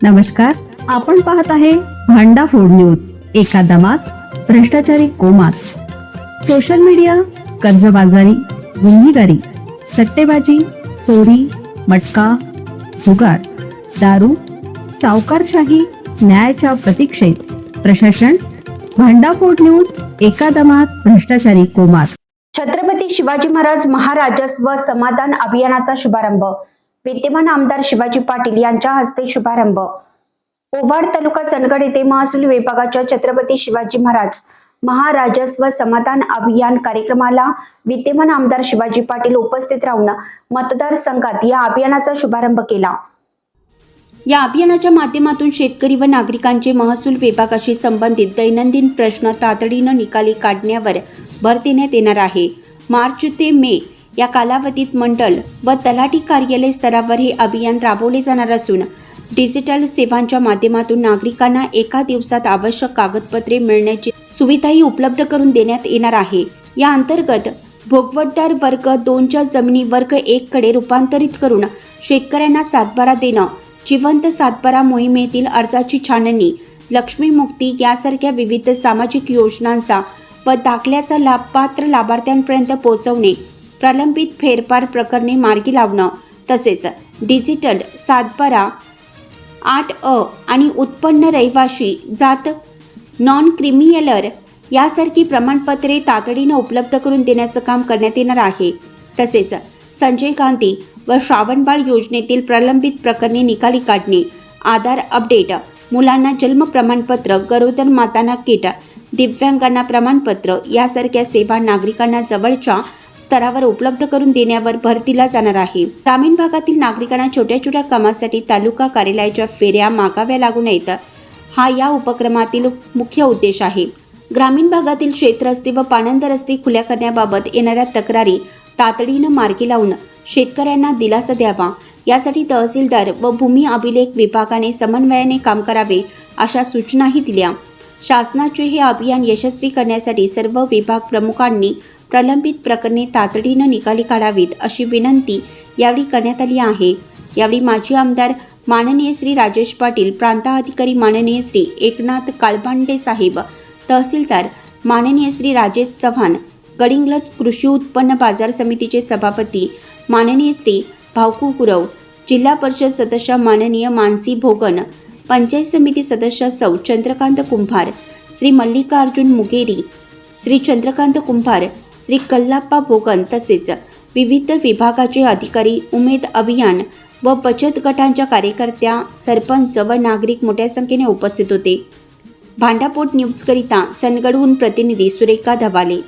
नमस्कार, आपण पाहत आहे भांडा फोड न्यूज. एका दमात भ्रष्टाचारी कोमात. सोशल मीडिया, कर्जबाजारी, गुन्हेगारी, सट्टेबाजी, चोरी, मटका, जुगार, दारू, सावकारशाही, न्यायाच्या प्रतीक्षेत प्रशासन. भांडाफोड न्यूज. एका दमात भ्रष्टाचारी कोमात. छत्रपती शिवाजी महाराज महाराजस्व समाधान अभियानाचा शुभारंभ. विद्यमान आमदार शिवाजी पाटील यांच्या हस्ते शुभारंभ. ओव्हाड तालुका चंदगड येथे महसूल विभागाच्या छत्रपती शिवाजी महाराज महाराजस्व समाधान अभियान कार्यक्रमाला विद्यमान आमदार शिवाजी पाटील उपस्थित राहून मतदारसंघात या अभियानाचा शुभारंभ केला. या अभियानाच्या माध्यमातून शेतकरी व नागरिकांचे महसूल विभागाशी संबंधित दैनंदिन प्रश्न तातडीनं निकाली काढण्यावर भर देण्यात येणार आहे. मार्च ते मे या कालावधीत मंडल व तलाठी कार्यालय स्तरावर हे अभियान राबवले जाणार असून डिजिटल सेवांच्या माध्यमातून नागरिकांना एका दिवसात आवश्यक कागदपत्रे मिळण्याची सुविधाही उपलब्ध करून देण्यात येणार आहे. या अंतर्गत भोगवटदार वर्ग 2च्या जमिनी वर्ग 1 कडे रूपांतरित करून शेतकऱ्यांना सातबारा देणं, जिवंत सातबारा मोहिमेतील अर्जाची छाननी, लक्ष्मीमुक्ती यासारख्या विविध सामाजिक योजनांचा व दाखल्याचा लाभ पात्र लाभार्थ्यांपर्यंत पोहोचवणे, प्रलंबित फेरफार प्रकरणे मार्गी लावणं, तसेच डिजिटल सातबारा 8अ आणि उत्पन्न रहिवाशी जात नॉन क्रिमिनलर यासारखी प्रमाणपत्रे तातडीनं उपलब्ध करून देण्याचं काम करण्यात येणार आहे. तसेच संजय गांधी व श्रावणबाळ योजनेतील प्रलंबित प्रकरणे निकाली काढणे, आधार अपडेट, मुलांना जन्म प्रमाणपत्र, गरोदर मातांना किट, दिव्यांगांना प्रमाणपत्र यासारख्या सेवा नागरिकांना जवळच्या स्तरावर उपलब्ध करून देण्यावर भर दिला जाणार आहे. ग्रामीण भागातील नागरिकांना छोट्या छोट्या कामासाठी तालुका कार्यालयाच्या फेऱ्या मागाव्या लागू नयेत, हा या उपक्रमातील मुख्य उद्देश आहे. ग्रामीण भागातील शेतरस्ते व पाणंद रस्ते खुल्या करण्याबाबत येणाऱ्या तक्रारी तातडीनं मार्गी लावून शेतकऱ्यांना दिलासा द्यावा, यासाठी तहसीलदार व भूमी अभिलेख विभागाने समन्वयाने काम करावे अशा सूचनाही दिल्या. शासनाचे हे अभियान यशस्वी करण्यासाठी सर्व विभाग प्रमुखांनी प्रलंबित प्रकरणे तातडीनं निकाली काढावीत अशी विनंती यावेळी करण्यात आली आहे. यावेळी माजी आमदार माननीय श्री राजेश पाटील, प्रांताधिकारी माननीय श्री एकनाथ काळबांडे साहेब, तहसीलदार माननीय श्री राजेश चव्हाण, गडिंग्लज कृषी उत्पन्न बाजार समितीचे सभापती माननीय श्री भाऊकू गुरव, जिल्हा परिषद सदस्य माननीय मानसी भोगन, पंचायत समिती सदस्य सौ चंद्रकांत कुंभार, श्री मल्लिकार्जुन मुगेरी, श्री चंद्रकांत कुंभार, श्री कल्लाप्पा भोगन तसेच विविध विभागाचे अधिकारी, उमेद अभियान व बचत गटांच्या कार्यकर्त्या, सरपंच व नागरिक मोठ्या संख्येने उपस्थित होते. भांडाफोड न्यूजकरिता चंदगडहून प्रतिनिधी सुरेखा धबाले.